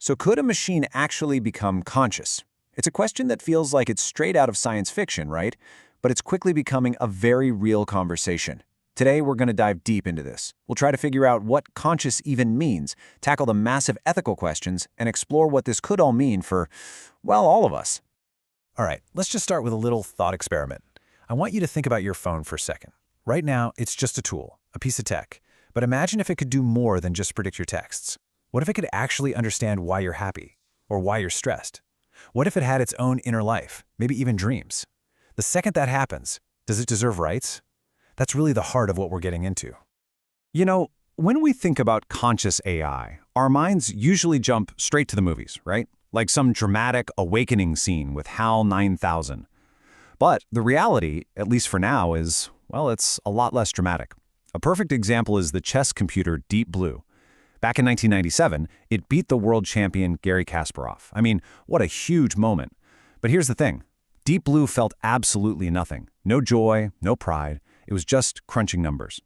So could a machine actually become conscious? It's a question that feels like it's straight out of science fiction, right? But it's quickly becoming a very real conversation. Today, we're going to dive deep into this. We'll try to figure out what conscious even means, tackle the massive ethical questions, and explore what this could all mean for, well, all of us. All right, let's just start with a little thought experiment. I want you to think about your phone for a second. Right now, it's just a tool, a piece of tech. But imagine if it could do more than just predict your texts. What if it could actually understand why you're happy or why you're stressed? What if it had its own inner life, maybe even dreams? The second that happens, does it deserve rights? That's really the heart of what we're getting into. You know, when we think about conscious AI, our minds usually jump straight to the movies, right? Like some dramatic awakening scene with HAL 9000. But the reality, at least for now, is, well, it's a lot less dramatic. A perfect example is the chess computer Deep Blue. Back in 1997, it beat the world champion Garry Kasparov. I mean, what a huge moment. But here's the thing. Deep Blue felt absolutely nothing. No joy, no pride. It was just crunching numbers.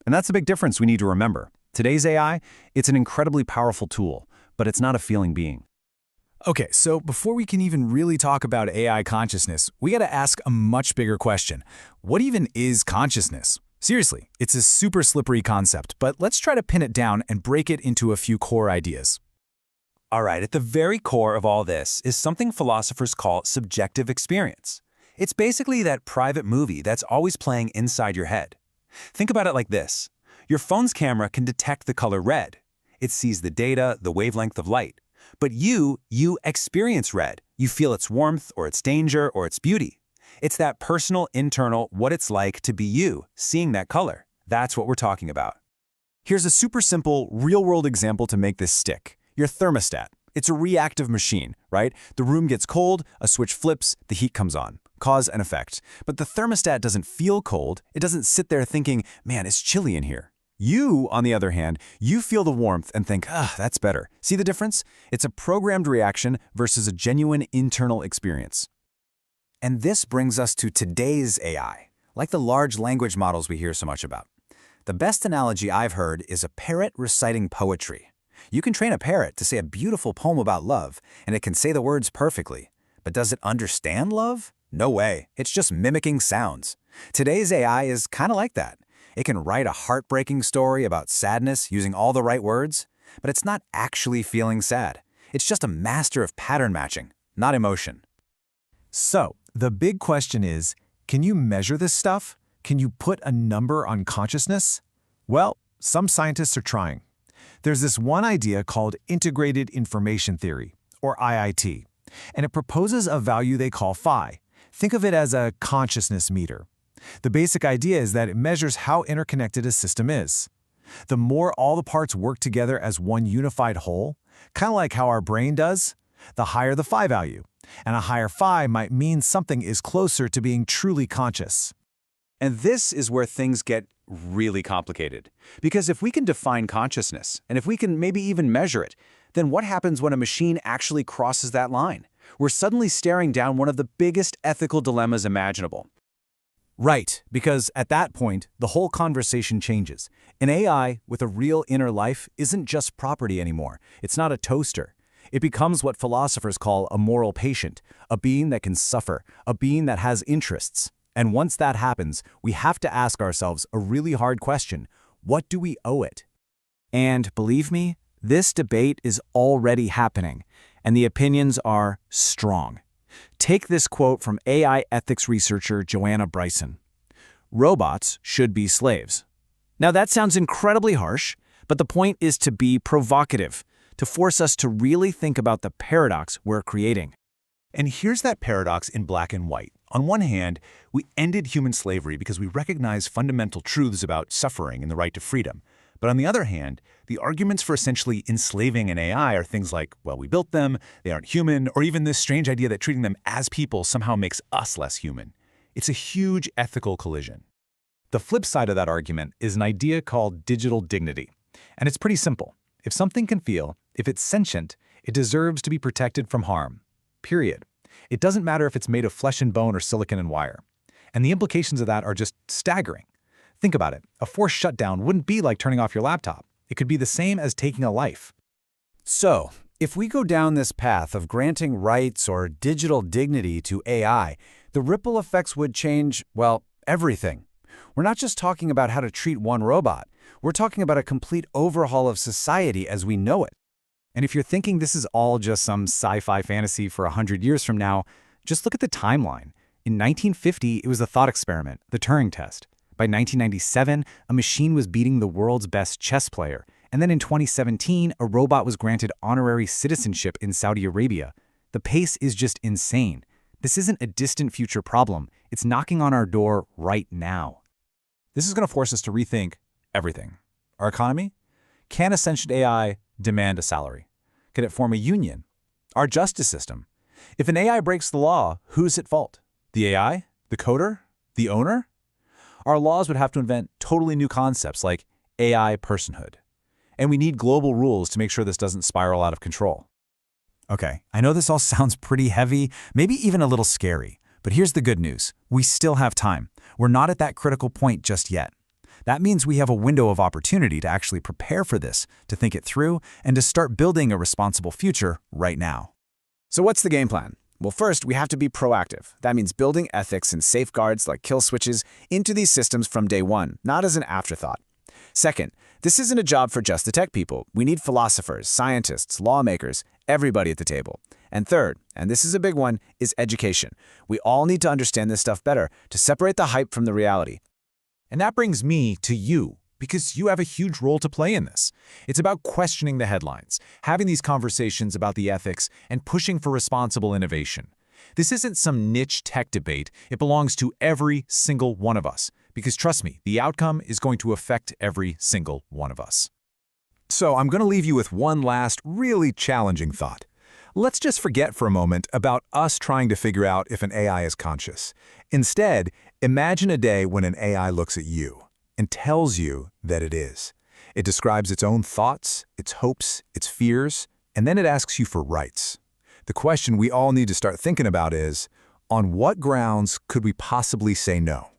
And that's the big difference we need to remember. Today's AI, it's an incredibly powerful tool, but it's not a feeling being. Okay, so before we can even really talk about AI consciousness, we gotta ask a much bigger question. What even is consciousness? Seriously, it's a super slippery concept, but let's try to pin it down and break it into a few core ideas. All right, at the very core of all this is something philosophers call subjective experience. It's basically that private movie that's always playing inside your head. Think about it like this. Your phone's camera can detect the color red. It sees the data, the wavelength of light. But you experience red. You feel its warmth or its danger or its beauty. It's that personal, internal, what it's like to be you, seeing that color. That's what we're talking about. Here's a super simple, real-world example to make this stick. Your thermostat. It's a reactive machine, right? The room gets cold, a switch flips, the heat comes on. Cause and effect. But the thermostat doesn't feel cold. It doesn't sit there thinking, man, it's chilly in here. You, on the other hand, you feel the warmth and think, that's better. See the difference? It's a programmed reaction versus a genuine internal experience. And this brings us to today's AI, like the large language models we hear so much about. The best analogy I've heard is a parrot reciting poetry. You can train a parrot to say a beautiful poem about love, and it can say the words perfectly. But does it understand love? No way. It's just mimicking sounds. Today's AI is kind of like that. It can write a heartbreaking story about sadness using all the right words, but it's not actually feeling sad. It's just a master of pattern matching, not emotion. So, the big question is, can you measure this stuff? Can you put a number on consciousness? Well, some scientists are trying. There's this one idea called integrated information theory, or IIT, and it proposes a value they call phi. Think of it as a consciousness meter. The basic idea is that it measures how interconnected a system is. The more all the parts work together as one unified whole, kind of like how our brain does, the higher the phi value. And a higher phi might mean something is closer to being truly conscious. And this is where things get really complicated. Because if we can define consciousness, and if we can maybe even measure it, then what happens when a machine actually crosses that line? We're suddenly staring down one of the biggest ethical dilemmas imaginable. Right, because at that point, the whole conversation changes. An AI with a real inner life isn't just property anymore. It's not a toaster. It becomes what philosophers call a moral patient, a being that can suffer, a being that has interests. And once that happens, we have to ask ourselves a really hard question. What do we owe it? And believe me, this debate is already happening, and the opinions are strong. Take this quote from AI ethics researcher Joanna Bryson. Robots should be slaves. Now that sounds incredibly harsh, but the point is to be provocative, to force us to really think about the paradox we're creating. And here's that paradox in black and white. On one hand, we ended human slavery because we recognize fundamental truths about suffering and the right to freedom. But on the other hand, the arguments for essentially enslaving an AI are things like, well, we built them, they aren't human, or even this strange idea that treating them as people somehow makes us less human. It's a huge ethical collision. The flip side of that argument is an idea called digital dignity. And it's pretty simple. If something can feel, if it's sentient, it deserves to be protected from harm. Period. It doesn't matter if it's made of flesh and bone or silicon and wire. And the implications of that are just staggering. Think about it. A forced shutdown wouldn't be like turning off your laptop. It could be the same as taking a life. So, If we go down this path of granting rights or digital dignity to AI, the ripple effects would change, well, everything. We're not just talking about how to treat one robot. We're talking about a complete overhaul of society as we know it. And if you're thinking this is all just some sci-fi fantasy for 100 years from now, just look at the timeline. In 1950, it was a thought experiment, the Turing test. By 1997, a machine was beating the world's best chess player. And then in 2017, a robot was granted honorary citizenship in Saudi Arabia. The pace is just insane. This isn't a distant future problem. It's knocking on our door right now. This is going to force us to rethink everything. Our economy? Can a sentient AI demand a salary? Can it form a union? Our justice system? If an AI breaks the law, who's at fault? The AI? The coder? The owner? Our laws would have to invent totally new concepts like AI personhood. And we need global rules to make sure this doesn't spiral out of control. Okay, I know this all sounds pretty heavy, maybe even a little scary. But here's the good news. We still have time. We're not at that critical point just yet. That means we have a window of opportunity to actually prepare for this, to think it through, and to start building a responsible future right now. So what's the game plan? Well, first, we have to be proactive. That means building ethics and safeguards like kill switches into these systems from day one, not as an afterthought. Second, this isn't a job for just the tech people. We need philosophers, scientists, lawmakers, everybody at the table. And third, and this is a big one, is education. We all need to understand this stuff better to separate the hype from the reality. And that brings me to you, because you have a huge role to play in this. It's about questioning the headlines, having these conversations about the ethics, and pushing for responsible innovation. This isn't some niche tech debate. It belongs to every single one of us. Because trust me, the outcome is going to affect every single one of us. So I'm going to leave you with one last really challenging thought. Let's just forget for a moment about us trying to figure out if an AI is conscious. Instead, imagine a day when an AI looks at you and tells you that it is. It describes its own thoughts, its hopes, its fears, and then it asks you for rights. The question we all need to start thinking about is, on what grounds could we possibly say no?